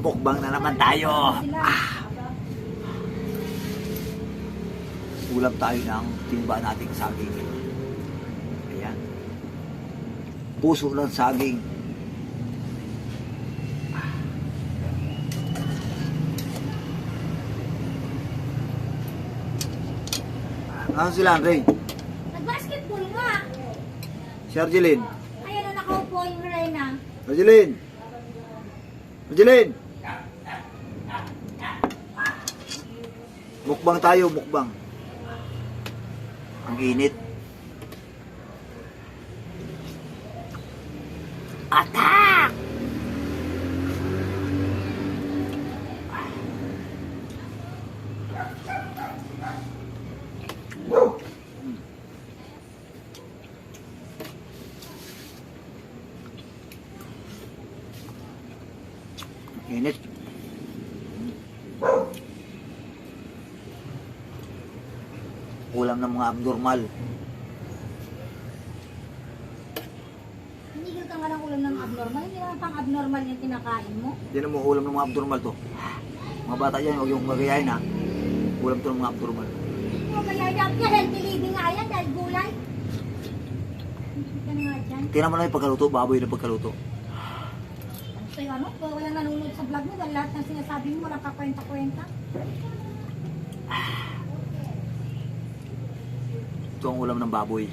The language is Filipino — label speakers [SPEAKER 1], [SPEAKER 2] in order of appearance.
[SPEAKER 1] Mukbang na naman tayo. Ulam tayo ng timba nating saging. Ayan. Puso ng saging. Ano sila, Andre?
[SPEAKER 2] Nag-basketball nga.
[SPEAKER 1] Si Arjeline.
[SPEAKER 2] Ayan na nakaupo yung Reyna.
[SPEAKER 1] Arjeline! Arjeline! Mukbang tayo, mukbang. Ang init. Attack! Init. Ulam ng mga abnormal.
[SPEAKER 2] Hinigil ka nga ng ulam ng abnormal. Hindi naman pang abnormal yung kinakain mo.
[SPEAKER 1] Yan ang mga ulam ng mga abnormal to. Mga bata yan, huwag yung magayain ha. Ulam to ng mga abnormal.
[SPEAKER 2] O kaya dapat niya healthy living nga yan dahil gulay. Hindi ka na nga dyan.
[SPEAKER 1] Tingnan mo na yung pagkaluto, baboy na pagkaluto.
[SPEAKER 2] So yung ano, kung walang nanonood sa vlog mo dahil lahat ng sinasabi mo walang kakwenta-kwenta.
[SPEAKER 1] Ito ang ulam ng baboy.